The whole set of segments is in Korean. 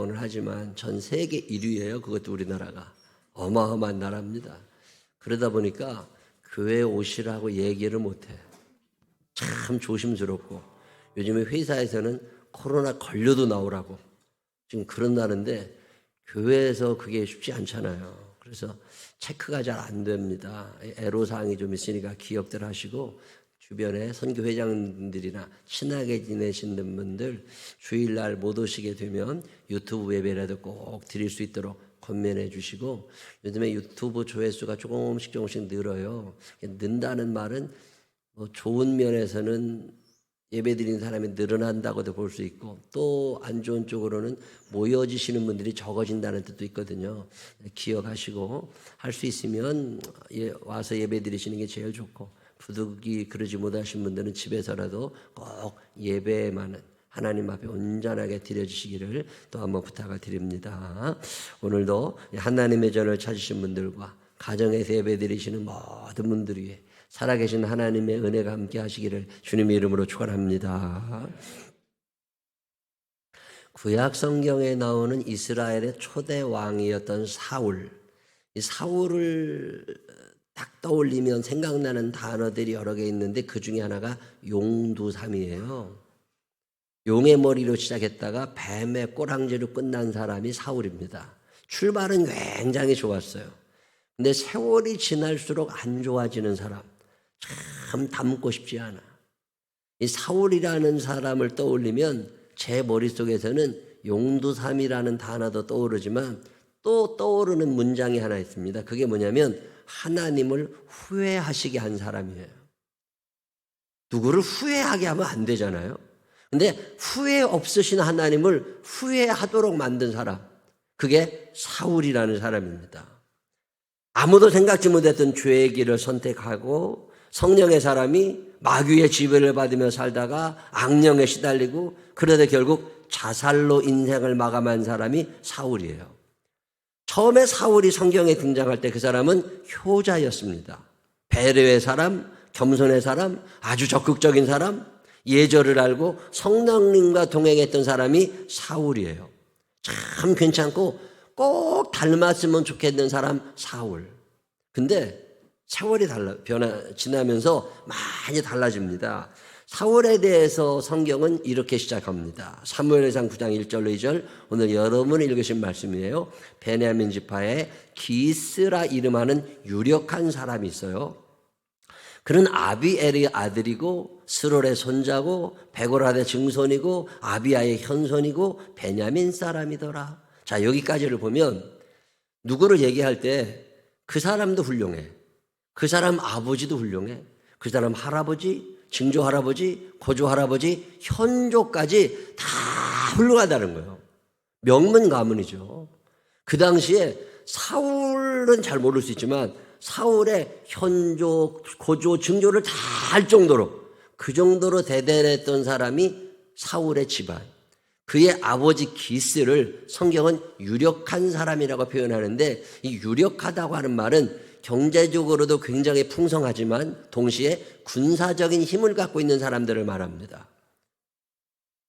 방언을 하지만 전 세계 1위예요. 그것도 우리나라가. 어마어마한 나라입니다. 그러다 보니까 교회 오시라고 얘기를 못해. 참 조심스럽고, 요즘에 회사에서는 코로나 걸려도 나오라고 지금 그런 날인데 교회에서 그게 쉽지 않잖아요. 그래서 체크가 잘 안 됩니다. 애로사항이 좀 있으니까 기억들 하시고, 주변에 선교회장님들이나 친하게 지내시는 분들 주일날 못 오시게 되면 유튜브 예배라도 꼭 드릴 수 있도록 권면해 주시고, 요즘에 유튜브 조회수가 조금씩 늘어요. 는다는 말은 뭐 좋은 면에서는 예배드리는 사람이 늘어난다고도 볼 수 있고, 또 안 좋은 쪽으로는 모여지시는 분들이 적어진다는 뜻도 있거든요. 기억하시고 할 수 있으면 와서 예배드리시는 게 제일 좋고, 부득이 그러지 못하신 분들은 집에서라도 꼭 예배만은 하나님 앞에 온전하게 드려주시기를 또 한번 부탁을 드립니다. 오늘도 하나님의 전을 찾으신 분들과 가정에서 예배드리시는 모든 분들 위해 살아계신 하나님의 은혜가 함께 하시기를 주님의 이름으로 축원합니다. 구약 성경에 나오는 이스라엘의 초대 왕이었던 사울, 이 사울을 딱 떠올리면 생각나는 단어들이 여러 개 있는데 그 중에 하나가 용두삼이에요. 용의 머리로 시작했다가 뱀의 꼬랑지로 끝난 사람이 사울입니다. 출발은 굉장히 좋았어요. 근데 세월이 지날수록 안 좋아지는 사람, 참 닮고 싶지 않아. 이 사울이라는 사람을 떠올리면 제 머릿속에서는 용두삼이라는 단어도 떠오르지만 또 떠오르는 문장이 하나 있습니다. 그게 뭐냐면 하나님을 후회하시게 한 사람이에요. 누구를 후회하게 하면 안 되잖아요. 근데 후회 없으신 하나님을 후회하도록 만든 사람, 그게 사울이라는 사람입니다. 아무도 생각지 못했던 죄의 길을 선택하고 성령의 사람이 마귀의 지배를 받으며 살다가 악령에 시달리고, 그러다 결국 자살로 인생을 마감한 사람이 사울이에요. 처음에 사울이 성경에 등장할 때 그 사람은 효자였습니다. 배려의 사람, 겸손의 사람, 아주 적극적인 사람, 예절을 알고 성령님과 동행했던 사람이 사울이에요. 참 괜찮고 꼭 닮았으면 좋겠는 사람 사울. 근데 세월이 지나면서 많이 달라집니다. 사울에 대해서 성경은 이렇게 시작합니다. 사무엘상 9장 1절로 2절, 오늘 여러분이 읽으신 말씀이에요. 베냐민 지파에 기스라 이름하는 유력한 사람이 있어요. 그는 아비엘의 아들이고 스롤의 손자고 베고라의 증손이고 아비야의 현손이고 베냐민 사람이더라. 자, 여기까지를 보면 누구를 얘기할 때 그 사람도 훌륭해. 그 사람 아버지도 훌륭해. 그 사람 할아버지, 증조 할아버지, 고조 할아버지, 현조까지 다 훌륭하다는 거예요. 명문 가문이죠. 그 당시에 사울은 잘 모를 수 있지만 사울의 현조, 고조, 증조를 다 할 정도로, 그 정도로 대단했던 사람이 사울의 집안. 그의 아버지 기스를 성경은 유력한 사람이라고 표현하는데, 이 유력하다고 하는 말은 경제적으로도 굉장히 풍성하지만 동시에 군사적인 힘을 갖고 있는 사람들을 말합니다.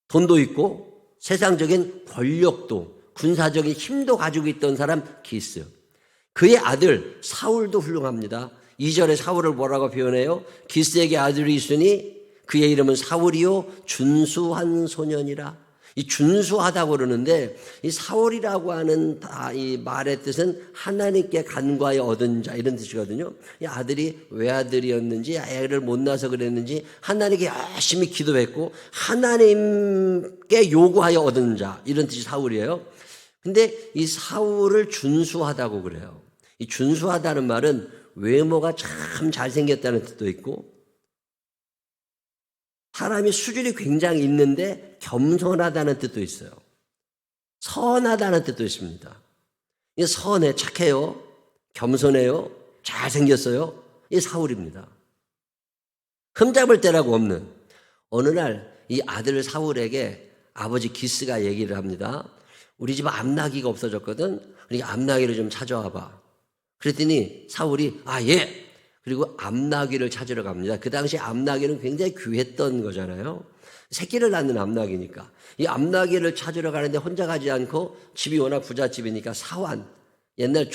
돈도 있고 세상적인 권력도, 군사적인 힘도 가지고 있던 사람 기스. 그의 아들 사울도 훌륭합니다. 2절에 사울을 뭐라고 표현해요? 기스에게 아들이 있으니 그의 이름은 사울이요 준수한 소년이라. 이 준수하다고 그러는데, 이 사울이라고 하는 이 말의 뜻은 하나님께 간과히 얻은 자, 이런 뜻이거든요. 이 아들이 외아들이었는지 애를 못 낳아서 그랬는지 하나님께 열심히 기도했고 하나님께 요구하여 얻은 자, 이런 뜻이 사울이에요. 근데 이 사울을 준수하다고 그래요. 이 준수하다는 말은 외모가 참 잘생겼다는 뜻도 있고, 사람이 수준이 굉장히 있는데 겸손하다는 뜻도 있어요. 선하다는 뜻도 있습니다. 이 선해, 착해요, 겸손해요, 잘생겼어요. 이 사울입니다. 흠잡을 데라고 없는. 어느 날 이 아들 사울에게 아버지 기스가 얘기를 합니다. 우리 집 암나기가 없어졌거든. 그러니까 암나기를 좀 찾아와 봐. 그랬더니 사울이 예, 그리고 암나귀를 찾으러 갑니다. 그 당시 암나귀는 굉장히 귀했던 거잖아요. 새끼를 낳는 암나귀니까. 이 암나귀를 찾으러 가는데 혼자 가지 않고 집이 워낙 부잣집이니까 사환, 옛날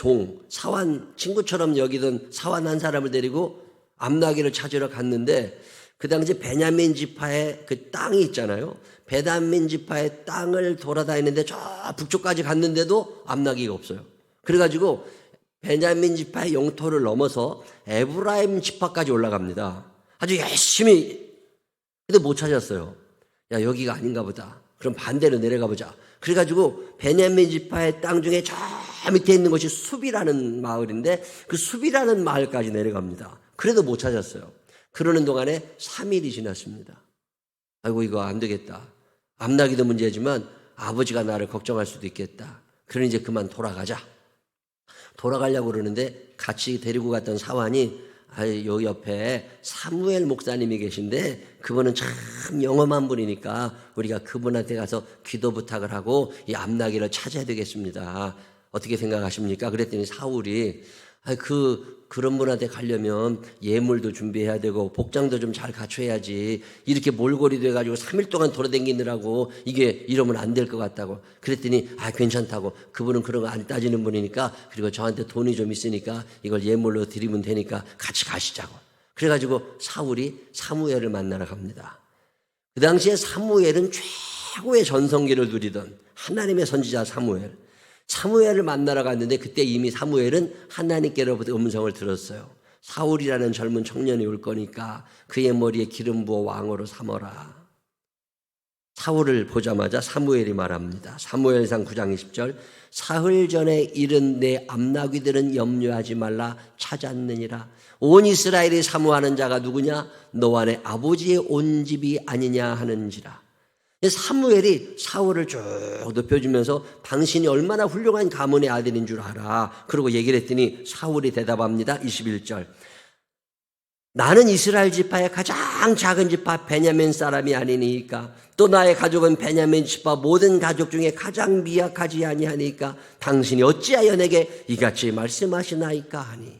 사환, 친구처럼 여기던 사환 한 사람을 데리고 암나귀를 찾으러 갔는데 그 당시 베냐민 지파의 그 땅이 있잖아요. 베냐민 지파의 땅을 돌아다니는데 저 북쪽까지 갔는데도 암나귀가 없어요. 그래가지고 베냐민 지파의 영토를 넘어서 에브라임 지파까지 올라갑니다. 아주 열심히. 근데 못 찾았어요. 야, 여기가 아닌가 보다. 그럼 반대로 내려가 보자. 그래가지고 베냐민 지파의 땅 중에 저 밑에 있는 것이 숲이라는 마을인데 그 숲이라는 마을까지 내려갑니다. 그래도 못 찾았어요. 그러는 동안에 3일이 지났습니다. 아이고 이거 안 되겠다. 암나귀도 문제지만 아버지가 나를 걱정할 수도 있겠다. 그러니 이제 그만 돌아가자. 돌아가려고 그러는데 같이 데리고 갔던 사환이 요 옆에 사무엘 목사님이 계신데 그분은 참 영험한 분이니까 우리가 그분한테 가서 기도 부탁을 하고 이 암나귀를 찾아야 되겠습니다. 어떻게 생각하십니까? 그랬더니 사울이 그런 분한테 가려면 예물도 준비해야 되고 복장도 좀 잘 갖춰야지 이렇게 몰골이 돼가지고 3일 동안 돌아다니느라고 이게 이러면 안 될 것 같다고 그랬더니 괜찮다고 그분은 그런 거 안 따지는 분이니까 그리고 저한테 돈이 좀 있으니까 이걸 예물로 드리면 되니까 같이 가시자고 그래가지고 사울이 사무엘을 만나러 갑니다. 그 당시에 사무엘은 최고의 전성기를 누리던 하나님의 선지자 사무엘을 만나러 갔는데 그때 이미 사무엘은 하나님께로부터 음성을 들었어요. 사울이라는 젊은 청년이 올 거니까 그의 머리에 기름 부어 왕으로 삼어라. 사울을 보자마자 사무엘이 말합니다. 사무엘상 9장 20절 사흘 전에 이른 내 암나귀들은 염려하지 말라 찾았느니라. 온 이스라엘이 사모하는 자가 누구냐? 너와 내 아버지의 온 집이 아니냐 하는지라. 사무엘이 사울을 쭉 높여주면서 당신이 얼마나 훌륭한 가문의 아들인 줄 알아. 그러고 얘기를 했더니 사울이 대답합니다. 21절 나는 이스라엘 지파의 가장 작은 지파 베냐민 사람이 아니니까 또 나의 가족은 베냐민 지파 모든 가족 중에 가장 미약하지 아니하니까 당신이 어찌하여 내게 이같이 말씀하시나이까 하니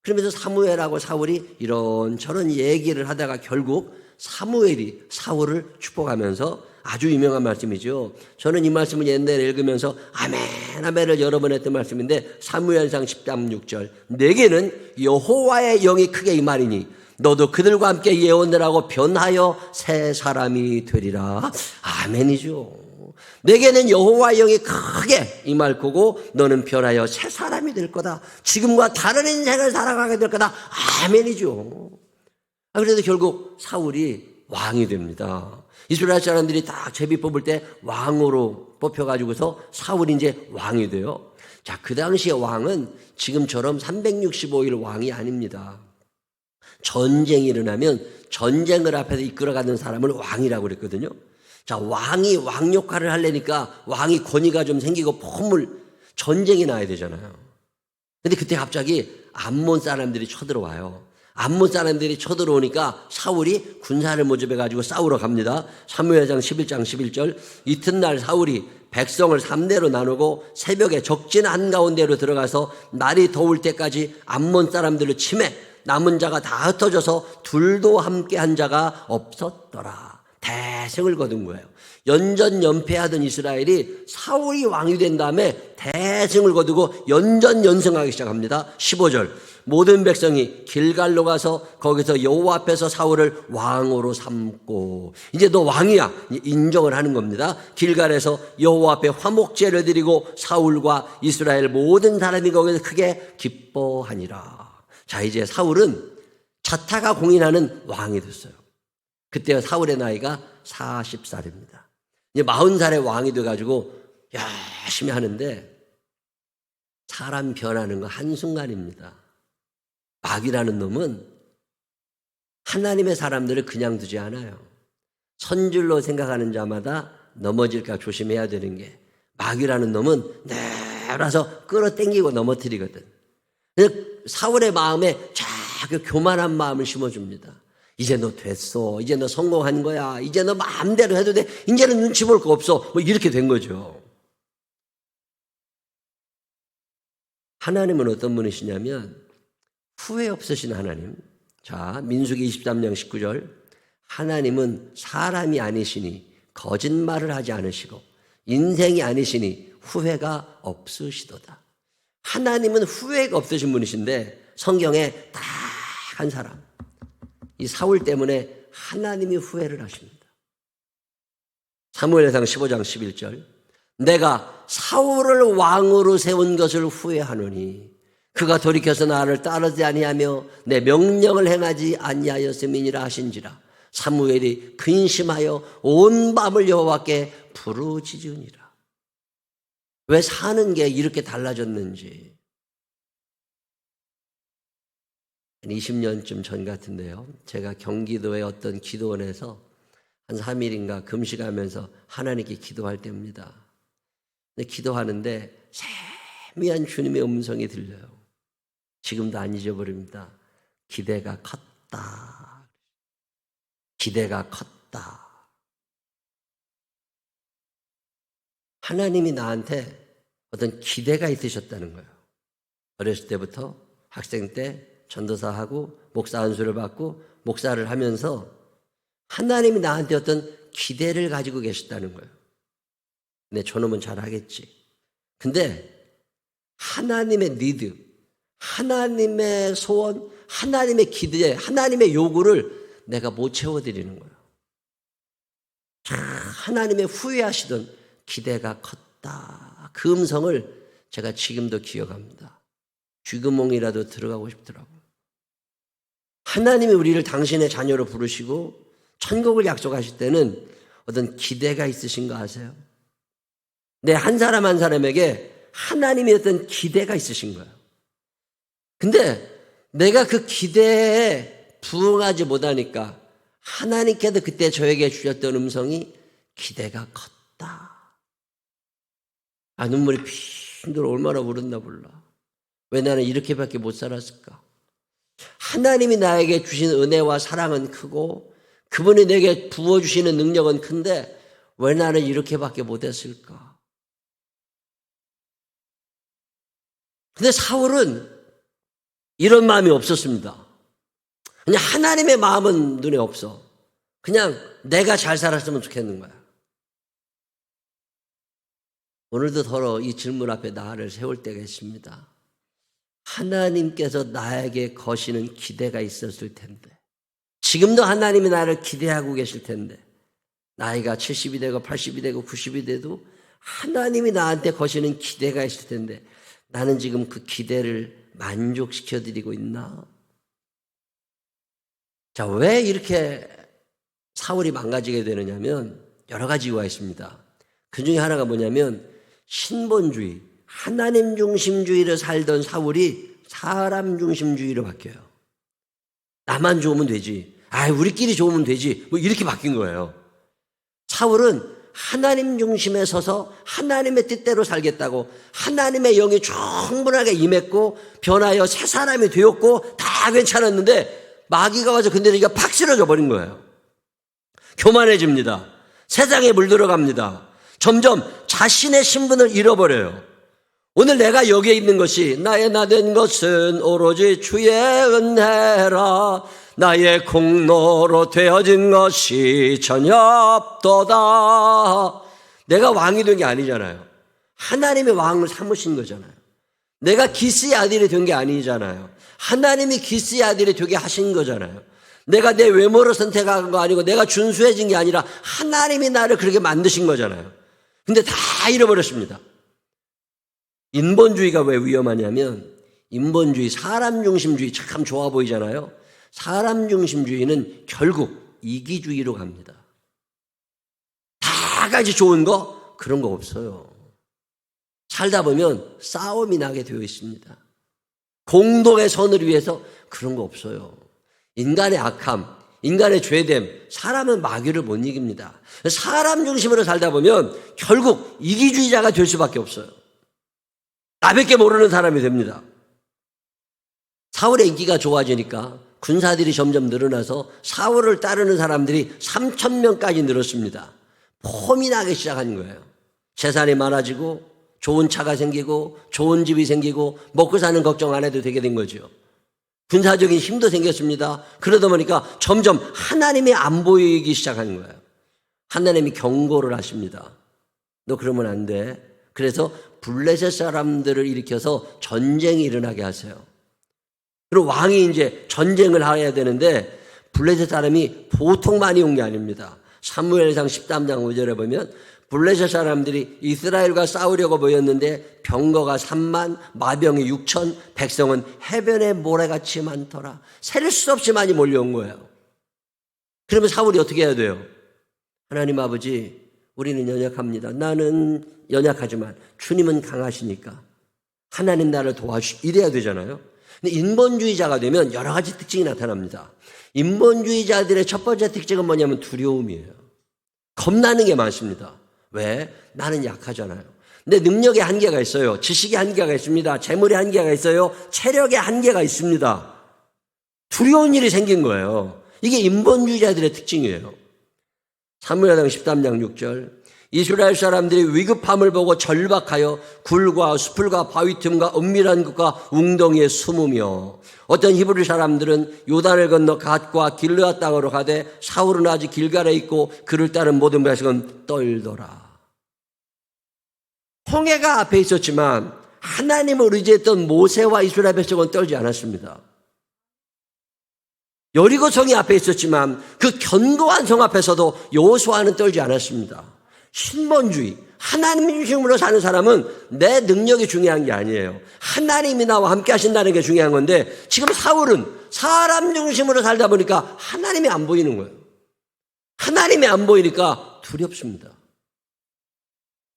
그러면서 사무엘하고 사울이 이런저런 얘기를 하다가 결국 사무엘이 사울을 축복하면서 아주 유명한 말씀이죠. 저는 이 말씀을 옛날에 읽으면서 아멘 아멘을 여러 번 했던 말씀인데 사무엘상 10장 6절 내게는 여호와의 영이 크게 임하리니 너도 그들과 함께 예언을 하고 변하여 새 사람이 되리라. 아멘이죠. 내게는 여호와의 영이 크게 임할 거고 너는 변하여 새 사람이 될 거다. 지금과 다른 인생을 살아가게 될 거다. 아멘이죠. 그래도 결국 사울이 왕이 됩니다. 이스라엘 사람들이 딱 제비 뽑을 때 왕으로 뽑혀가지고서 사울이 이제 왕이 돼요. 자, 그 당시에 왕은 지금처럼 365일 왕이 아닙니다. 전쟁이 일어나면 전쟁을 앞에서 이끌어가는 사람을 왕이라고 그랬거든요. 자, 왕이 왕 역할을 하려니까 왕이 권위가 좀 생기고 전쟁이 나야 되잖아요. 근데 그때 갑자기 암몬 사람들이 쳐들어와요. 암몬 사람들이 쳐들어오니까 사울이 군사를 모집해가지고 싸우러 갑니다. 사무엘상 11장 11절 이튿날 사울이 백성을 3대로 나누고 새벽에 적진 한가운데로 들어가서 날이 더울 때까지 암몬 사람들을 치매 남은 자가 다 흩어져서 둘도 함께 한 자가 없었더라. 대승을 거둔 거예요. 연전연패하던 이스라엘이 사울이 왕이 된 다음에 대승을 거두고 연전연승하기 시작합니다. 15절 모든 백성이 길갈로 가서 거기서 여호와 앞에서 사울을 왕으로 삼고 이제 너 왕이야 인정을 하는 겁니다. 길갈에서 여호와 앞에 화목제를 드리고 사울과 이스라엘 모든 사람이 거기서 크게 기뻐하니라. 자, 이제 사울은 자타가 공인하는 왕이 됐어요. 그때 사울의 나이가 40살입니다. 이제 40살의 왕이 돼가지고 열심히 하는데 사람 변하는 거 한순간입니다. 마귀라는 놈은 하나님의 사람들을 그냥 두지 않아요. 선줄로 생각하는 자마다 넘어질까 조심해야 되는 게 마귀라는 놈은 내려서 끌어당기고 넘어뜨리거든. 사울의 마음에 자꾸 교만한 마음을 심어줍니다. 이제 너 됐어. 이제 너 성공한 거야. 이제 너 마음대로 해도 돼. 이제는 눈치 볼 거 없어. 이렇게 된 거죠. 하나님은 어떤 분이시냐면 후회 없으신 하나님. 자, 민수기 23장 19절. 하나님은 사람이 아니시니 거짓말을 하지 않으시고 인생이 아니시니 후회가 없으시도다. 하나님은 후회가 없으신 분이신데 성경에 딱 한 사람, 이 사울 때문에 하나님이 후회를 하십니다. 사무엘상 15장 11절. 내가 사울을 왕으로 세운 것을 후회하노니 그가 돌이켜서 나를 따르지 아니하며 내 명령을 행하지 아니하였음이니라 하신지라. 사무엘이 근심하여 온 밤을 여호와께 부르짖으니라. 왜 사는 게 이렇게 달라졌는지. 20년쯤 전 같은데요, 제가 경기도의 어떤 기도원에서 한 3일인가 금식하면서 하나님께 기도할 때입니다. 근데 기도하는데 세미한 주님의 음성이 들려요. 지금도 안 잊어버립니다. 기대가 컸다. 기대가 컸다. 하나님이 나한테 어떤 기대가 있으셨다는 거예요. 어렸을 때부터 학생 때 전도사하고 목사 안수를 받고 목사를 하면서 하나님이 나한테 어떤 기대를 가지고 계셨다는 거예요. 근데 저놈은 잘하겠지. 근데 하나님의 니드, 하나님의 소원, 하나님의 기대, 하나님의 요구를 내가 못 채워드리는 거예요. 하나님의 후회하시던 기대가 컸다. 그 음성을 제가 지금도 기억합니다. 쥐구멍이라도 들어가고 싶더라고요. 하나님이 우리를 당신의 자녀로 부르시고 천국을 약속하실 때는 어떤 기대가 있으신 거 아세요? 내 한 사람 한 사람에게 하나님의 어떤 기대가 있으신 거예요. 근데 내가 그 기대에 부응하지 못하니까 하나님께서 그때 저에게 주셨던 음성이 기대가 컸다. 아, 눈물이 핑들 얼마나 울었나 몰라. 왜 나는 이렇게밖에 못 살았을까? 하나님이 나에게 주신 은혜와 사랑은 크고 그분이 내게 부어주시는 능력은 큰데 왜 나는 이렇게밖에 못했을까? 근데 사울은 이런 마음이 없었습니다. 그냥 하나님의 마음은 눈에 없어. 그냥 내가 잘 살았으면 좋겠는 거야. 오늘도 더러 이 질문 앞에 나를 세울 때가 있습니다. 하나님께서 나에게 거시는 기대가 있었을 텐데, 지금도 하나님이 나를 기대하고 계실 텐데, 나이가 70이 되고 80이 되고 90이 돼도 하나님이 나한테 거시는 기대가 있을 텐데 나는 지금 그 기대를 만족시켜드리고 있나? 자, 왜 이렇게 사울이 망가지게 되느냐면 여러 가지 이유가 있습니다. 그 중에 하나가 뭐냐면 신본주의, 하나님 중심주의를 살던 사울이 사람 중심주의로 바뀌어요. 나만 좋으면 되지. 우리끼리 좋으면 되지. 뭐 이렇게 바뀐 거예요. 사울은 하나님 중심에 서서 하나님의 뜻대로 살겠다고 하나님의 영이 충분하게 임했고 변하여 새 사람이 되었고 다 괜찮았는데 마귀가 와서 건드리니까 팍 쓰러져 버린 거예요. 교만해집니다. 세상에 물들어갑니다. 점점 자신의 신분을 잃어버려요. 오늘 내가 여기에 있는 것이 나의 나된 것은 오로지 주의 은혜라. 나의 공로로 되어진 것이 전혀 없도다. 내가 왕이 된 게 아니잖아요. 하나님의 왕을 삼으신 거잖아요. 내가 기스의 아들이 된 게 아니잖아요. 하나님이 기스의 아들이 되게 하신 거잖아요. 내가 내 외모를 선택한 거 아니고 내가 준수해진 게 아니라 하나님이 나를 그렇게 만드신 거잖아요. 근데 다 잃어버렸습니다. 인본주의가 왜 위험하냐면 인본주의, 사람 중심주의 참 좋아 보이잖아요. 사람 중심주의는 결국 이기주의로 갑니다. 다 같이 좋은 거? 그런 거 없어요. 살다 보면 싸움이 나게 되어 있습니다. 공동의 선을 위해서 그런 거 없어요. 인간의 악함, 인간의 죄됨, 사람은 마귀를 못 이깁니다. 사람 중심으로 살다 보면 결국 이기주의자가 될 수밖에 없어요. 나밖에 모르는 사람이 됩니다. 사울의 인기가 좋아지니까 군사들이 점점 늘어나서 사울을 따르는 사람들이 3,000명까지 늘었습니다. 폼이 나기 시작한 거예요. 재산이 많아지고 좋은 차가 생기고 좋은 집이 생기고 먹고 사는 걱정 안 해도 되게 된 거죠. 군사적인 힘도 생겼습니다. 그러다 보니까 점점 하나님이 안 보이기 시작하는 거예요. 하나님이 경고를 하십니다. 너 그러면 안 돼. 그래서 블레셋 사람들을 일으켜서 전쟁이 일어나게 하세요. 그리고 왕이 이제 전쟁을 해야 되는데 블레셋 사람이 보통 많이 온 게 아닙니다. 사무엘상 13장 5절에 보면 블레셋 사람들이 이스라엘과 싸우려고 모였는데 병거가 3만, 마병이 6천, 백성은 해변에 모래같이 많더라. 셀 수 없이 많이 몰려온 거예요. 그러면 사울이 어떻게 해야 돼요? 하나님 아버지, 우리는 연약합니다. 나는 연약하지만 주님은 강하시니까 하나님 나를 이래야 되잖아요. 근데 인본주의자가 되면 여러 가지 특징이 나타납니다. 인본주의자들의 첫 번째 특징은 뭐냐면 두려움이에요. 겁나는 게 많습니다. 왜? 나는 약하잖아요. 내 능력에 한계가 있어요. 지식에 한계가 있습니다. 재물에 한계가 있어요. 체력에 한계가 있습니다. 두려운 일이 생긴 거예요. 이게 인본주의자들의 특징이에요. 사무엘상 13장 6절 이스라엘 사람들이 위급함을 보고 절박하여 굴과 수풀과 바위 틈과 은밀한 곳과 웅덩이에 숨으며 어떤 히브리 사람들은 요단을 건너 갓과 길르앗 땅으로 가되 사울은 아직 길갈에 있고 그를 따른 모든 백성은 떨더라. 홍해가 앞에 있었지만 하나님을 의지했던 모세와 이스라엘 백성은 떨지 않았습니다. 여리고 성이 앞에 있었지만 그 견고한 성 앞에서도 여호수아는 떨지 않았습니다. 신본주의, 하나님 중심으로 사는 사람은 내 능력이 중요한 게 아니에요. 하나님이 나와 함께 하신다는 게 중요한 건데 지금 사울은 사람 중심으로 살다 보니까 하나님이 안 보이는 거예요. 하나님이 안 보이니까 두렵습니다.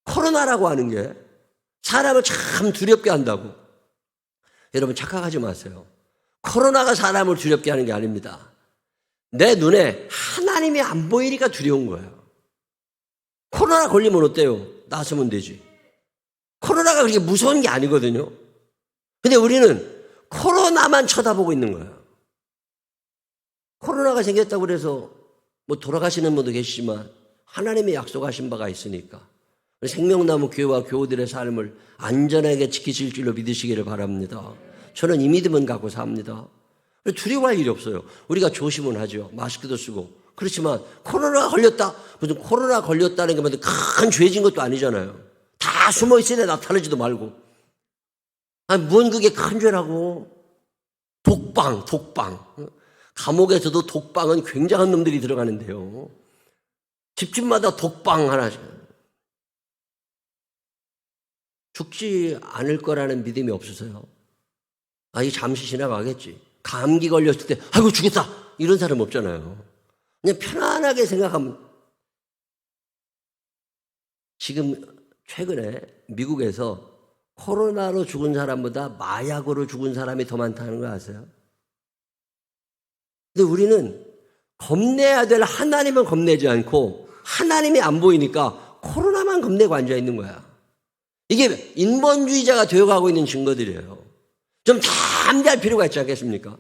코로나라고 하는 게 사람을 참 두렵게 한다고. 여러분 착각하지 마세요. 코로나가 사람을 두렵게 하는 게 아닙니다. 내 눈에 하나님이 안 보이니까 두려운 거예요. 코로나 걸리면 어때요? 나서면 되지. 코로나가 그렇게 무서운 게 아니거든요. 근데 우리는 코로나만 쳐다보고 있는 거예요. 코로나가 생겼다고 그래서 뭐 돌아가시는 분도 계시지만 하나님이 약속하신 바가 있으니까 생명나무 교회와 교우들의 삶을 안전하게 지키실 줄로 믿으시기를 바랍니다. 저는 이 믿음은 갖고 삽니다. 두려워할 일이 없어요. 우리가 조심은 하죠. 마스크도 쓰고. 그렇지만 코로나가 걸렸다. 무슨 코로나 걸렸다는 게 무슨 큰 죄진 것도 아니잖아요. 다 숨어 있으니 나타나지도 말고. 아니, 뭔 그게 큰 죄라고. 독방. 감옥에서도 독방은 굉장한 놈들이 들어가는데요. 집집마다 독방 하나씩. 죽지 않을 거라는 믿음이 없으세요? 아, 이 잠시 지나가겠지. 감기 걸렸을 때, 아이고, 죽겠다. 이런 사람 없잖아요. 그냥 편안하게 생각하면. 지금 최근에 미국에서 코로나로 죽은 사람보다 마약으로 죽은 사람이 더 많다는 거 아세요? 근데 우리는 겁내야 될 하나님은 겁내지 않고 하나님이 안 보이니까 코로나만 겁내고 앉아있는 거야. 이게 인본주의자가 되어가고 있는 증거들이에요. 좀 담대할 필요가 있지 않겠습니까?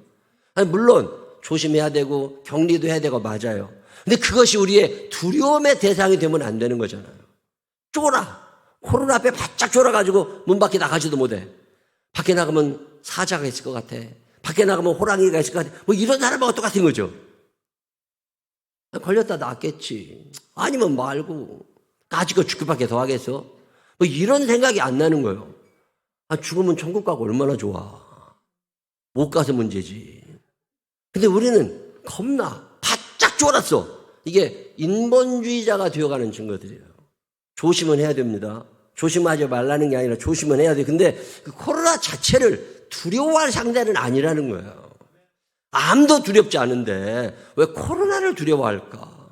아니, 물론 조심해야 되고 격리도 해야 되고 맞아요. 근데 그것이 우리의 두려움의 대상이 되면 안 되는 거잖아요. 쫄아. 코로나 앞에 바짝 쫄아가지고 문 밖에 나가지도 못해. 밖에 나가면 사자가 있을 것 같아. 밖에 나가면 호랑이가 있을 것 같아. 뭐 이런 사람하고 똑같은 거죠. 걸렸다 낫겠지. 아니면 말고. 가지고 죽을 밖에 더 하겠어? 뭐 이런 생각이 안 나는 거예요. 아, 죽으면 천국 가고 얼마나 좋아. 못 가서 문제지. 근데 우리는 겁나 바짝 쫄았어. 이게 인본주의자가 되어가는 증거들이에요. 조심은 해야 됩니다. 조심하지 말라는 게 아니라 조심은 해야 돼. 근데 그 코로나 자체를 두려워할 상대는 아니라는 거예요. 암도 두렵지 않은데 왜 코로나를 두려워할까?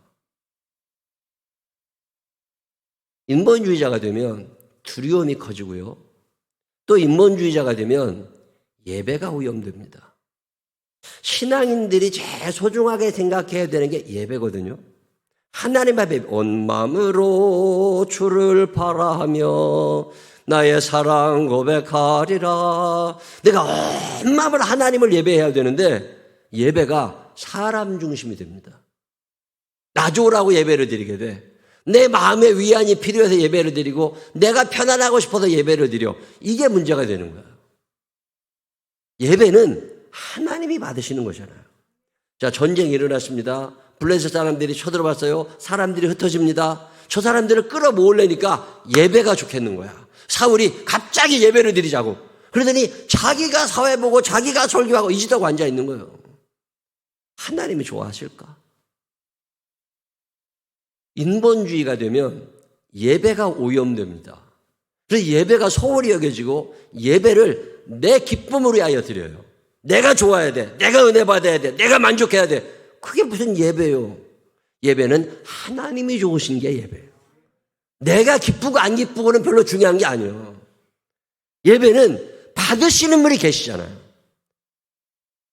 인본주의자가 되면 두려움이 커지고요. 또 인본주의자가 되면 예배가 오염됩니다. 신앙인들이 제일 소중하게 생각해야 되는 게 예배거든요. 하나님 앞에 온 마음으로 주를 바라하며 나의 사랑 고백하리라. 내가 온 마음으로 하나님을 예배해야 되는데 예배가 사람 중심이 됩니다. 나 좋으라고 예배를 드리게 돼. 내 마음의 위안이 필요해서 예배를 드리고 내가 편안하고 싶어서 예배를 드려. 이게 문제가 되는 거야. 예배는 하나님이 받으시는 거잖아요. 자, 전쟁이 일어났습니다. 블레셋 사람들이 쳐들어봤어요. 사람들이 흩어집니다. 저 사람들을 끌어모으려니까 예배가 좋겠는 거야. 사울이 갑자기 예배를 드리자고. 그러더니 자기가 사회 보고 자기가 설교하고 이지다고 앉아 있는 거예요. 하나님이 좋아하실까? 인본주의가 되면 예배가 오염됩니다. 그래서 예배가 소홀히 여겨지고 예배를 내 기쁨으로 위하여 드려요. 내가 좋아야 돼. 내가 은혜 받아야 돼. 내가 만족해야 돼. 그게 무슨 예배요? 예배는 하나님이 좋으신 게 예배예요. 내가 기쁘고 안 기쁘고는 별로 중요한 게 아니에요. 예배는 받으시는 분이 계시잖아요.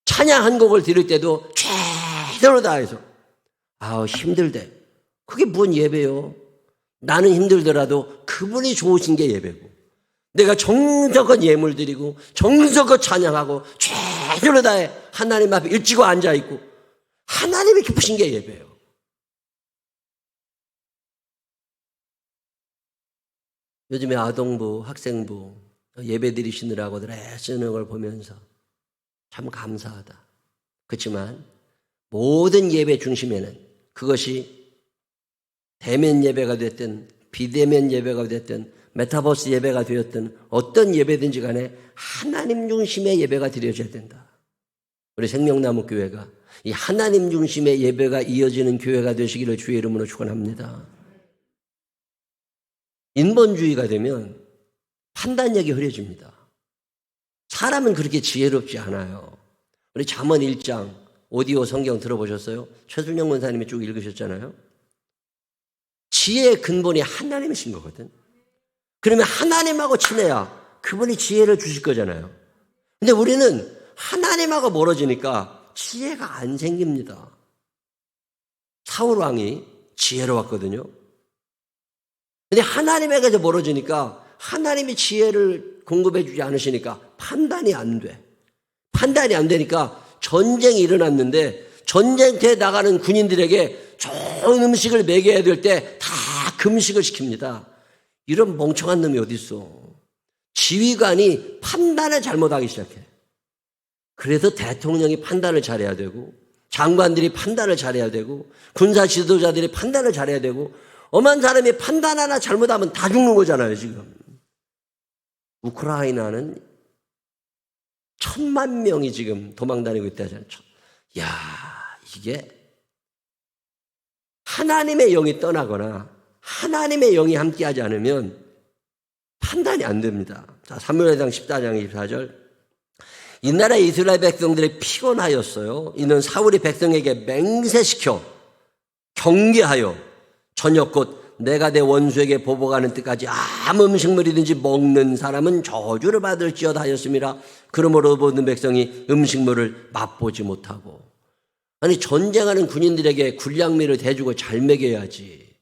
찬양 한 곡을 드릴 때도 최선을 다해서 힘들대. 그게 뭔 예배요? 나는 힘들더라도 그분이 좋으신 게 예배고, 내가 정성껏 예물 드리고 정성껏 찬양하고 최선을 다해 하나님 앞에 일찍고 앉아있고 하나님이 기쁘신 게 예배예요. 요즘에 아동부, 학생부 예배 드리시느라고들 애쓰는 걸 보면서 참 감사하다. 그렇지만 모든 예배 중심에는 그것이 대면 예배가 됐든 비대면 예배가 됐든 메타버스 예배가 되었든 어떤 예배든지 간에 하나님 중심의 예배가 드려져야 된다. 우리 생명나무 교회가 이 하나님 중심의 예배가 이어지는 교회가 되시기를 주의 이름으로 축원합니다. 인본주의가 되면 판단력이 흐려집니다. 사람은 그렇게 지혜롭지 않아요. 우리 잠언 1장 오디오 성경 들어보셨어요? 최순영 권사님이 쭉 읽으셨잖아요. 지혜의 근본이 하나님이신 거거든. 그러면 하나님하고 친해야 그분이 지혜를 주실 거잖아요. 근데 우리는 하나님하고 멀어지니까 지혜가 안 생깁니다. 사울 왕이 지혜로웠거든요. 근데 하나님에게서 멀어지니까 하나님이 지혜를 공급해 주지 않으시니까 판단이 안 돼. 판단이 안 되니까 전쟁이 일어났는데 전쟁터에 나가는 군인들에게 좋은 음식을 먹여야 될 때 다 금식을 시킵니다. 이런 멍청한 놈이 어디 있어. 지휘관이 판단을 잘못하기 시작해. 그래서 대통령이 판단을 잘해야 되고 장관들이 판단을 잘해야 되고 군사 지도자들이 판단을 잘해야 되고 엄한 사람이 판단 하나 잘못하면 다 죽는 거잖아요. 지금 우크라이나는 1,000,000명이 지금 도망다니고 있다잖아요. 야, 이게 하나님의 영이 떠나거나 하나님의 영이 함께하지 않으면 판단이 안 됩니다. 자, 사무엘상 14장 24절. 이날에 이스라엘 백성들이 피곤하였어요. 이는 사울이 백성에게 맹세시켜 경계하여 저녁 곧 내가 내 원수에게 보복하는 때까지 아무 음식물이든지 먹는 사람은 저주를 받을지어다 하였습니다. 그러므로 모든 백성이 음식물을 맛보지 못하고. 아니, 전쟁하는 군인들에게 군량미를 대주고 잘 먹여야지.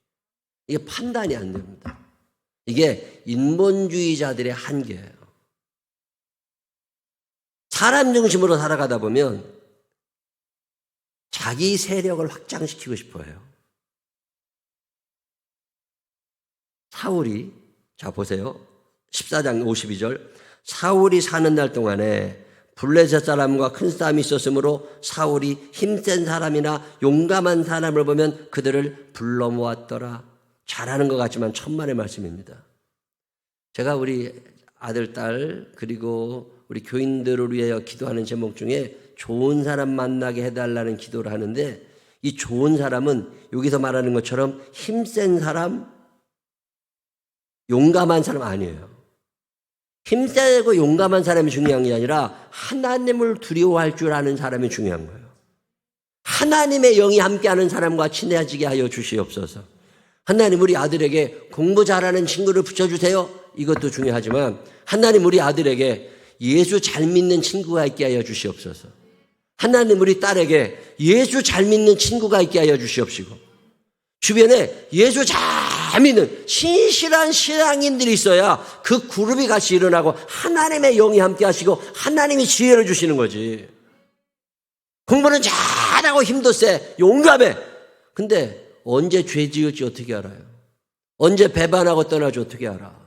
이게 판단이 안 됩니다. 이게 인본주의자들의 한계예요. 사람 중심으로 살아가다 보면 자기 세력을 확장시키고 싶어 해요. 사울이, 자 보세요. 14장 52절. 사울이 사는 날 동안에 블레셋 사람과 큰 싸움이 있었으므로 사울이 힘센 사람이나 용감한 사람을 보면 그들을 불러 모았더라. 잘하는 것 같지만 천만의 말씀입니다. 제가 우리 아들, 딸 그리고 우리 교인들을 위하여 기도하는 제목 중에 좋은 사람 만나게 해달라는 기도를 하는데, 이 좋은 사람은 여기서 말하는 것처럼 힘센 사람, 용감한 사람 아니에요. 힘세고 용감한 사람이 중요한 게 아니라 하나님을 두려워할 줄 아는 사람이 중요한 거예요. 하나님의 영이 함께하는 사람과 친해지게 하여 주시옵소서. 하나님, 우리 아들에게 공부 잘하는 친구를 붙여주세요. 이것도 중요하지만 하나님, 우리 아들에게 예수 잘 믿는 친구가 있게 하여 주시옵소서. 하나님, 우리 딸에게 예수 잘 믿는 친구가 있게 하여 주시옵시고, 주변에 예수 잘 믿는 신실한 신앙인들이 있어야 그 그룹이 같이 일어나고 하나님의 영이 함께 하시고 하나님이 지혜를 주시는 거지. 공부는 잘하고 힘도 세, 용감해. 근데 언제 죄 지을지 어떻게 알아요? 언제 배반하고 떠나지 어떻게 알아?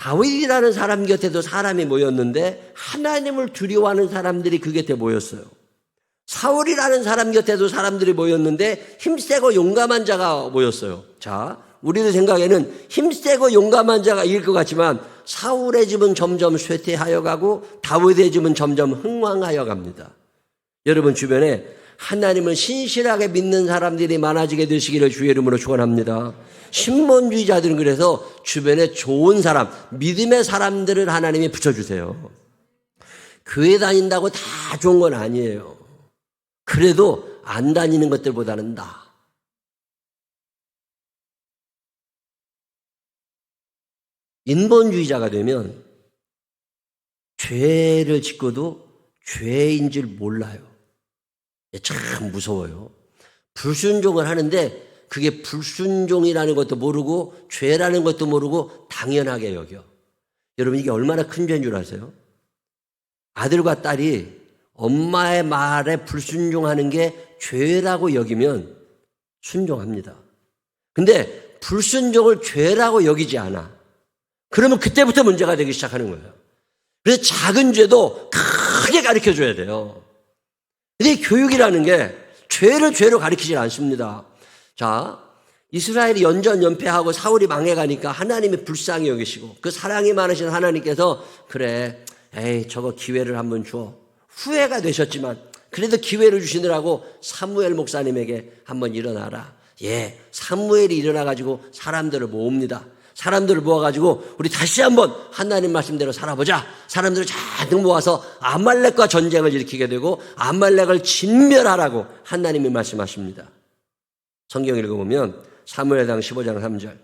다윗이라는 사람 곁에도 사람이 모였는데 하나님을 두려워하는 사람들이 그 곁에 모였어요. 사울이라는 사람 곁에도 사람들이 모였는데 힘세고 용감한 자가 모였어요. 자, 우리들 생각에는 힘세고 용감한 자가 이길 것 같지만 사울의 집은 점점 쇠퇴하여 가고 다윗의 집은 점점 흥왕하여 갑니다. 여러분 주변에 하나님을 신실하게 믿는 사람들이 많아지게 되시기를 주의 이름으로 축원합니다. 신본주의자들은 그래서 주변에 좋은 사람, 믿음의 사람들을 하나님이 붙여주세요. 교회 다닌다고 다 좋은 건 아니에요. 그래도 안 다니는 것들보다는 나아. 인본주의자가 되면 죄를 짓고도 죄인 줄 몰라요. 참 무서워요. 불순종을 하는데 그게 불순종이라는 것도 모르고 죄라는 것도 모르고 당연하게 여겨. 여러분 이게 얼마나 큰 죄인 줄 아세요? 아들과 딸이 엄마의 말에 불순종하는 게 죄라고 여기면 순종합니다. 근데 불순종을 죄라고 여기지 않아. 그러면 그때부터 문제가 되기 시작하는 거예요. 그래서 작은 죄도 크게 가르쳐줘야 돼요. 근데 교육이라는 게 죄를 죄로 가르치질 않습니다. 자, 이스라엘이 연전연패하고 사울이 망해가니까 하나님이 불쌍히 여기시고 그 사랑이 많으신 하나님께서 그래, 에이 저거 기회를 한번 줘. 후회가 되셨지만 그래도 기회를 주시느라고 사무엘 목사님에게 한번 일어나라. 예, 사무엘이 일어나가지고 사람들을 모읍니다. 사람들을 모아가지고 우리 다시 한번 하나님 말씀대로 살아보자. 사람들을 잔뜩 모아서 아말렉과 전쟁을 일으키게 되고 아말렉을 진멸하라고 하나님이 말씀하십니다. 성경 읽어보면 사무엘상 15장 3절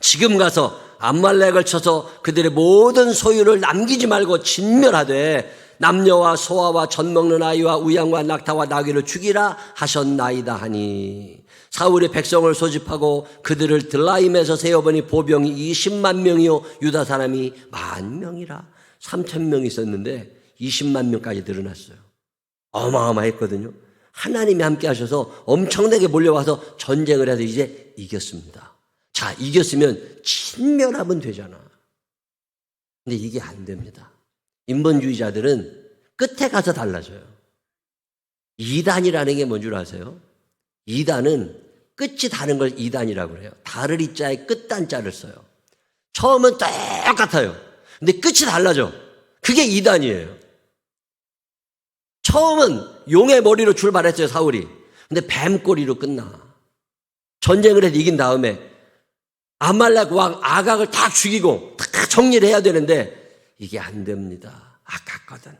지금 가서 아말렉을 쳐서 그들의 모든 소유를 남기지 말고 진멸하되 남녀와 소아와 젖 먹는 아이와 우양과 낙타와 나귀를 죽이라 하셨나이다 하니 사울이 백성을 소집하고 그들을 들라임에서 세어보니 보병이 20만 명이요 유다 사람이 10,000명이라 3,000명이 있었는데 20만 명까지 늘어났어요. 어마어마했거든요. 하나님이 함께 하셔서 엄청나게 몰려와서 전쟁을 해서 이제 이겼습니다. 자, 이겼으면 진멸하면 되잖아. 근데 이게 안 됩니다. 인본주의자들은 끝에 가서 달라져요. 이단이라는 게 뭔 줄 아세요? 이단은 끝이 다른 걸 이단이라고 해요. 다를 이자에 끝단자를 써요. 처음은 똑같아요. 근데 끝이 달라져. 그게 이단이에요. 처음은 용의 머리로 출발했어요, 사울이. 근데 뱀꼬리로 끝나. 전쟁을 해서 이긴 다음에 아말렉 왕 아각을 다 죽이고 다 정리를 해야 되는데 이게 안 됩니다. 아깝거든.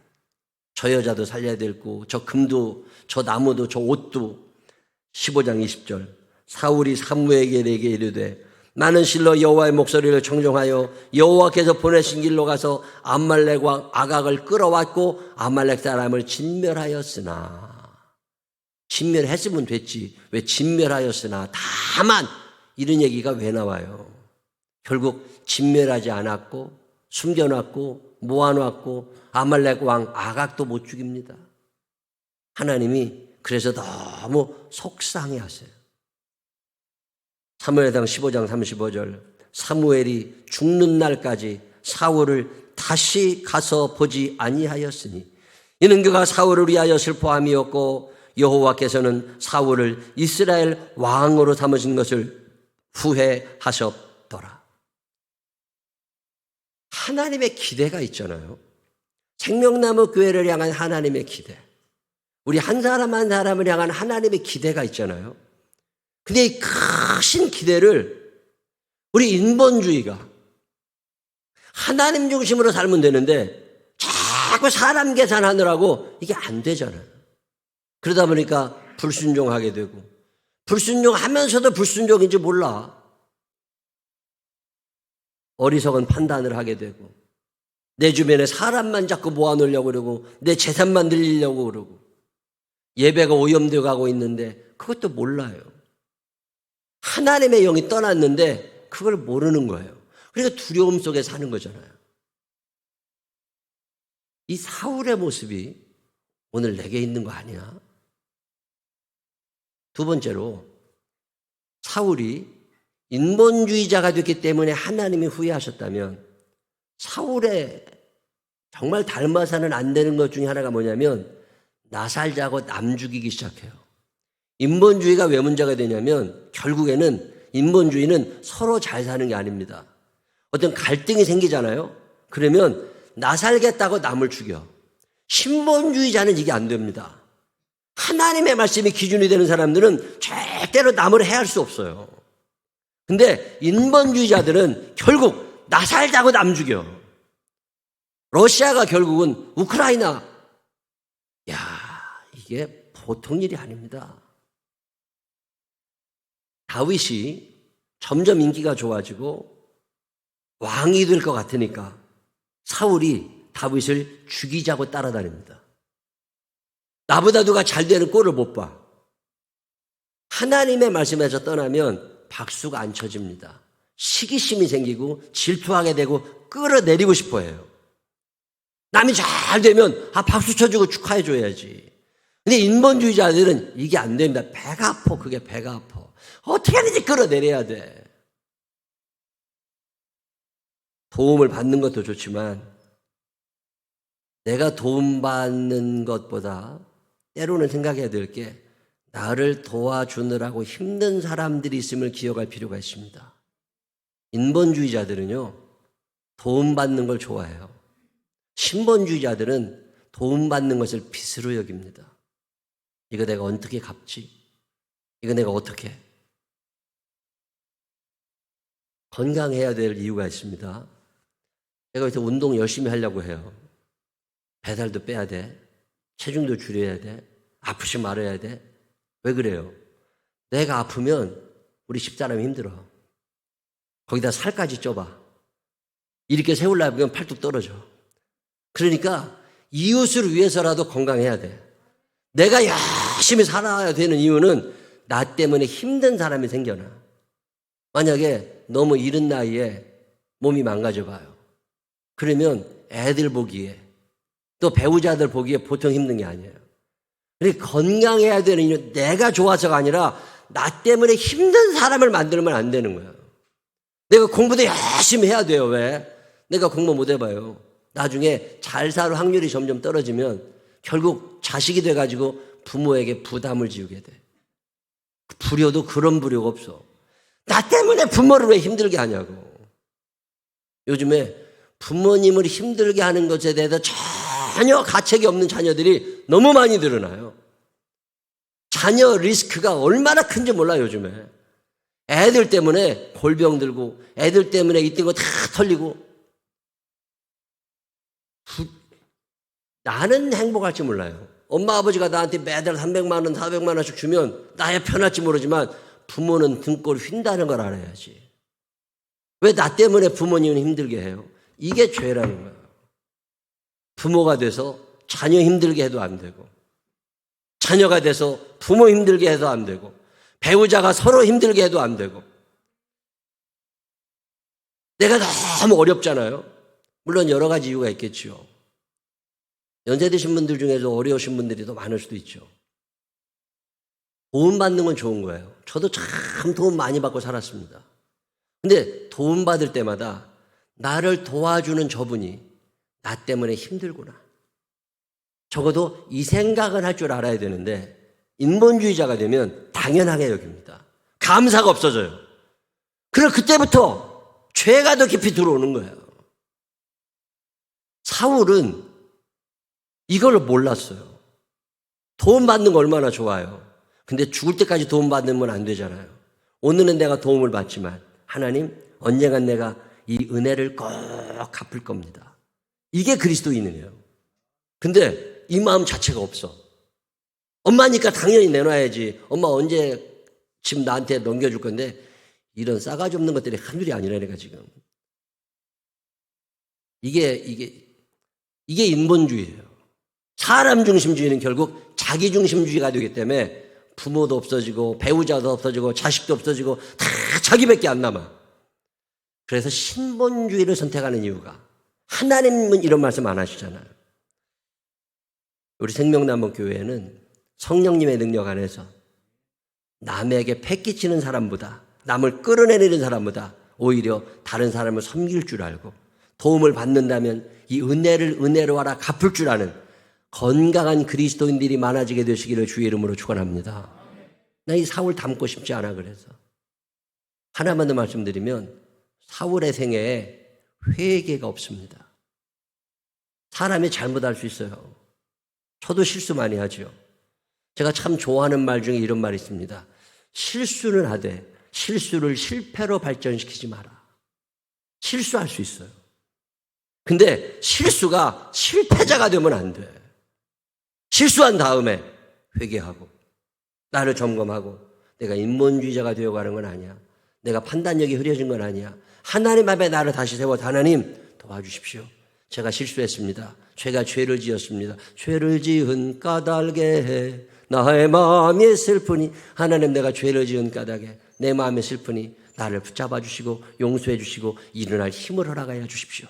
저 여자도 살려야 되고 저 금도 저 나무도 저 옷도 15장 20절 사울이 사무엘에게 이르되 나는 실로 여호와의 목소리를 청종하여 여호와께서 보내신 길로 가서 아말렉 왕 아각을 끌어왔고 아말렉 사람을 진멸하였으나 진멸했으면 됐지 왜 진멸하였으나 다만 이런 얘기가 왜 나와요? 결국 진멸하지 않았고 숨겨놨고 모아놨고 아말렉 왕 아각도 못 죽입니다. 하나님이 그래서 너무 속상해하세요. 사무엘상 15장 35절 사무엘이 죽는 날까지 사울을 다시 가서 보지 아니하였으니 이는 그가 사울을 위하여 슬퍼함이었고 여호와께서는 사울을 이스라엘 왕으로 삼으신 것을 후회하셨더라. 하나님의 기대가 있잖아요. 생명나무 교회를 향한 하나님의 기대. 우리 한 사람 한 사람을 향한 하나님의 기대가 있잖아요. 근데 이 크신 기대를 우리 인본주의가 하나님 중심으로 살면 되는데 자꾸 사람 계산하느라고 이게 안 되잖아요. 그러다 보니까 불순종하게 되고 불순종하면서도 불순종인지 몰라. 어리석은 판단을 하게 되고 내 주변에 사람만 자꾸 모아놓으려고 그러고 내 재산만 늘리려고 그러고 예배가 오염되어 가고 있는데 그것도 몰라요. 하나님의 영이 떠났는데 그걸 모르는 거예요. 그러니까 두려움 속에 사는 거잖아요. 이 사울의 모습이 오늘 내게 있는 거 아니야? 두 번째로 사울이 인본주의자가 됐기 때문에 하나님이 후회하셨다면 사울의 정말 닮아서는 안 되는 것 중에 하나가 뭐냐면 나 살자고 남 죽이기 시작해요. 인본주의가 왜 문제가 되냐면 결국에는 인본주의는 서로 잘 사는 게 아닙니다. 어떤 갈등이 생기잖아요. 그러면 나 살겠다고 남을 죽여. 신본주의자는 이게 안 됩니다. 하나님의 말씀이 기준이 되는 사람들은 절대로 남을 해할 수 없어요. 근데 인본주의자들은 결국 나 살자고 남 죽여. 러시아가 결국은 우크라이나. 야, 이게 보통 일이 아닙니다. 다윗이 점점 인기가 좋아지고 왕이 될 것 같으니까 사울이 다윗을 죽이자고 따라다닙니다. 나보다 누가 잘 되는 꼴을 못 봐. 하나님의 말씀에서 떠나면 박수가 안 쳐집니다. 시기심이 생기고 질투하게 되고 끌어내리고 싶어 해요. 남이 잘 되면 박수 쳐주고 축하해줘야지. 근데 인본주의자들은 이게 안 됩니다. 배가 아파. 그게 배가 아파. 어떻게 하는지 끌어내려야 돼. 도움을 받는 것도 좋지만 내가 도움받는 것보다 때로는 생각해야 될 게 나를 도와주느라고 힘든 사람들이 있음을 기억할 필요가 있습니다. 인본주의자들은요, 도움받는 걸 좋아해요. 신본주의자들은 도움받는 것을 빚으로 여깁니다. 이거 내가 어떻게 갚지? 이거 내가 어떻게? 건강해야 될 이유가 있습니다. 제가 그래서 운동 열심히 하려고 해요. 배달도 빼야 돼. 체중도 줄여야 돼. 아프지 말아야 돼. 왜 그래요? 내가 아프면 우리 집사람이 힘들어. 거기다 살까지 쪄봐. 이렇게 세우려면 팔뚝 떨어져. 그러니까 이웃을 위해서라도 건강해야 돼. 내가 열심히 살아야 되는 이유는 나 때문에 힘든 사람이 생겨나. 만약에 너무 이른 나이에 몸이 망가져가요. 그러면 애들 보기에 또 배우자들 보기에 보통 힘든 게 아니에요. 그러니까 건강해야 되는 이유, 내가 좋아서가 아니라 나 때문에 힘든 사람을 만들면 안 되는 거예요. 내가 공부도 열심히 해야 돼요. 왜? 내가 공부 못 해봐요. 나중에 잘 살 확률이 점점 떨어지면 결국 자식이 돼가지고 부모에게 부담을 지우게 돼. 불효도 그런 불효가 없어. 나 때문에 부모를 왜 힘들게 하냐고. 요즘에 부모님을 힘들게 하는 것에 대해서 전혀 가책이 없는 자녀들이 너무 많이 늘어나요. 자녀 리스크가 얼마나 큰지 몰라요, 요즘에. 애들 때문에 골병 들고, 애들 때문에 있던 거 다 털리고. 나는 행복할지 몰라요. 엄마 아버지가 나한테 매달 300만 원, 400만 원씩 주면 나야 편할지 모르지만 부모는 등골 휜다는 걸 알아야지. 왜 나 때문에 부모님은 힘들게 해요? 이게 죄라는 거예요. 부모가 돼서 자녀 힘들게 해도 안 되고, 자녀가 돼서 부모 힘들게 해도 안 되고, 배우자가 서로 힘들게 해도 안 되고. 내가 너무 어렵잖아요. 물론 여러 가지 이유가 있겠죠. 연세 드신 분들 중에서 어려우신 분들이 더 많을 수도 있죠. 도움받는 건 좋은 거예요. 저도 참 도움 많이 받고 살았습니다. 근데 도움받을 때마다 나를 도와주는 저분이 나 때문에 힘들구나. 적어도 이 생각은 할 줄 알아야 되는데 인본주의자가 되면 당연하게 여깁니다. 감사가 없어져요. 그럼 그때부터 죄가 더 깊이 들어오는 거예요. 사울은 이걸 몰랐어요. 도움받는 거 얼마나 좋아요. 근데 죽을 때까지 도움받으면 안 되잖아요. 오늘은 내가 도움을 받지만 하나님 언젠간 내가 이 은혜를 꼭 갚을 겁니다. 이게 그리스도인이에요. 근데 이 마음 자체가 없어. 엄마니까 당연히 내놔야지. 엄마 언제 집 나한테 넘겨줄 건데 이런 싸가지 없는 것들이 한둘이 아니라니까 지금. 이게 인본주의예요. 사람 중심주의는 결국 자기 중심주의가 되기 때문에 부모도 없어지고 배우자도 없어지고 자식도 없어지고 다 자기밖에 안 남아. 그래서 신본주의를 선택하는 이유가 하나님은 이런 말씀 안 하시잖아요. 우리 생명나무 교회는 성령님의 능력 안에서 남에게 패끼치는 사람보다 남을 끌어내리는 사람보다 오히려 다른 사람을 섬길 줄 알고 도움을 받는다면 이 은혜를 은혜로 하라 갚을 줄 아는 건강한 그리스도인들이 많아지게 되시기를 주의 이름으로 축원합니다. 나 이 사울 닮고 싶지 않아. 그래서 하나만 더 말씀드리면 사울의 생애에 회개가 없습니다. 사람이 잘못할 수 있어요. 저도 실수 많이 하죠. 제가 참 좋아하는 말 중에 이런 말이 있습니다. 실수는 하되 실수를 실패로 발전시키지 마라. 실수할 수 있어요. 근데 실수가 실패자가 되면 안 돼. 실수한 다음에 회개하고 나를 점검하고 내가 인본주의자가 되어가는 건 아니야. 내가 판단력이 흐려진 건 아니야. 하나님 앞에 나를 다시 세워서 하나님 도와주십시오. 제가 실수했습니다. 제가 죄를 지었습니다. 죄를 지은 까닭에 나의 마음이 슬프니 하나님 내가 죄를 지은 까닭에 내 마음이 슬프니 나를 붙잡아 주시고 용서해 주시고 일어날 힘을 허락하여 주십시오.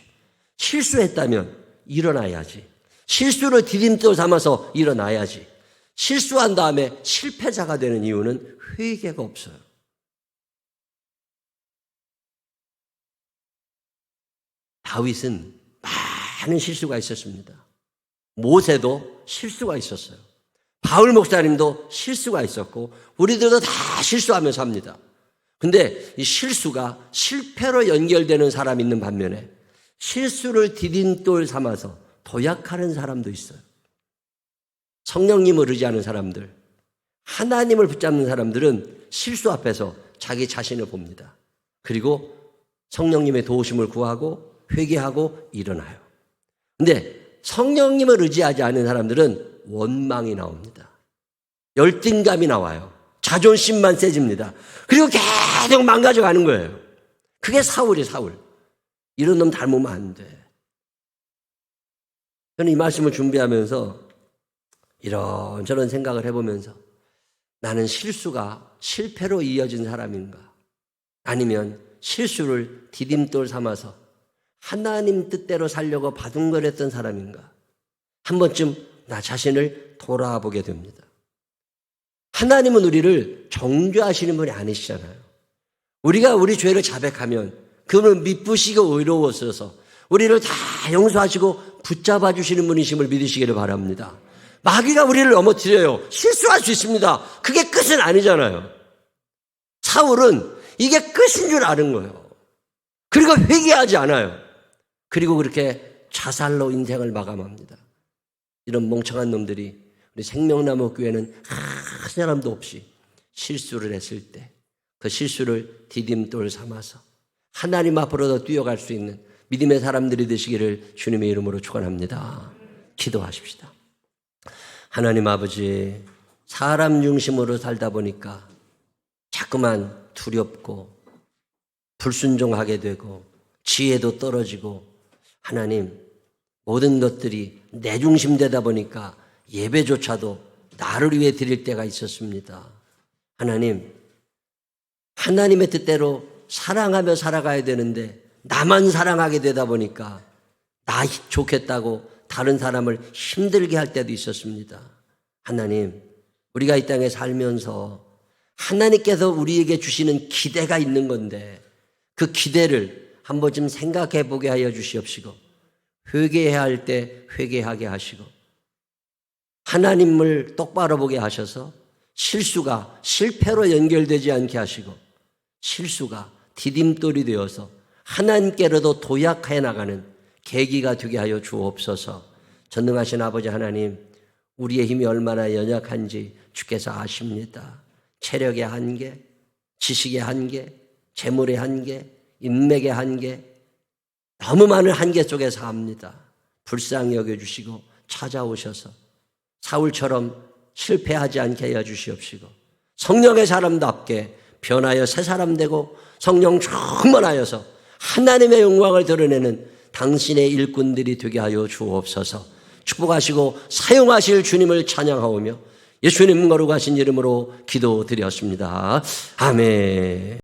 실수했다면 일어나야지. 실수를 디딤돌 삼아서 일어나야지. 실수한 다음에 실패자가 되는 이유는 회개가 없어요. 다윗은 많은 실수가 있었습니다. 모세도 실수가 있었어요. 바울 목사님도 실수가 있었고 우리들도 다 실수하면서 합니다. 근데 이 실수가 실패로 연결되는 사람이 있는 반면에 실수를 디딤돌 삼아서 도약하는 사람도 있어요. 성령님을 의지하는 사람들, 하나님을 붙잡는 사람들은 실수 앞에서 자기 자신을 봅니다. 그리고 성령님의 도우심을 구하고 회개하고 일어나요. 근데 성령님을 의지하지 않는 사람들은 원망이 나옵니다. 열등감이 나와요. 자존심만 세집니다. 그리고 계속 망가져가는 거예요. 그게 사울이에요, 사울. 이런 놈 닮으면 안 돼. 저는 이 말씀을 준비하면서 이런저런 생각을 해보면서 나는 실수가 실패로 이어진 사람인가? 아니면 실수를 디딤돌 삼아서 하나님 뜻대로 살려고 바둥거렸던 사람인가? 한 번쯤 나 자신을 돌아보게 됩니다. 하나님은 우리를 정죄하시는 분이 아니시잖아요. 우리가 우리 죄를 자백하면 그분을 미쁘시고 의로우셔서 우리를 다 용서하시고 붙잡아 주시는 분이심을 믿으시기를 바랍니다. 마귀가 우리를 넘어뜨려요. 실수할 수 있습니다. 그게 끝은 아니잖아요. 사울은 이게 끝인 줄 아는 거예요. 그리고 회개하지 않아요. 그리고 그렇게 자살로 인생을 마감합니다. 이런 멍청한 놈들이 우리 생명나무 교회는 한 사람도 없이 실수를 했을 때 그 실수를 디딤돌 삼아서 하나님 앞으로 더 뛰어갈 수 있는 믿음의 사람들이 되시기를 주님의 이름으로 축원합니다. 기도하십시다. 하나님 아버지, 사람 중심으로 살다 보니까 자꾸만 두렵고 불순종하게 되고 지혜도 떨어지고 하나님 모든 것들이 내 중심되다 보니까 예배조차도 나를 위해 드릴 때가 있었습니다. 하나님의 뜻대로 사랑하며 살아가야 되는데 나만 사랑하게 되다 보니까 나 좋겠다고 다른 사람을 힘들게 할 때도 있었습니다. 하나님, 우리가 이 땅에 살면서 하나님께서 우리에게 주시는 기대가 있는 건데 그 기대를 한 번쯤 생각해 보게 하여 주시옵시고 회개해야 할 때 회개하게 하시고 하나님을 똑바로 보게 하셔서 실수가 실패로 연결되지 않게 하시고 실수가 디딤돌이 되어서 하나님께로도 도약해 나가는 계기가 되게 하여 주옵소서. 전능하신 아버지 하나님, 우리의 힘이 얼마나 연약한지 주께서 아십니다. 체력의 한계, 지식의 한계, 재물의 한계, 인맥의 한계, 너무 많은 한계 속에서 삽니다. 불쌍히 여겨주시고 찾아오셔서 사울처럼 실패하지 않게 하여 주시옵시고 성령의 사람답게 변하여 새 사람 되고 성령 충만하여서 하나님의 영광을 드러내는 당신의 일꾼들이 되게 하여 주옵소서. 축복하시고 사용하실 주님을 찬양하오며 예수님 거룩하신 이름으로 기도드렸습니다. 아멘.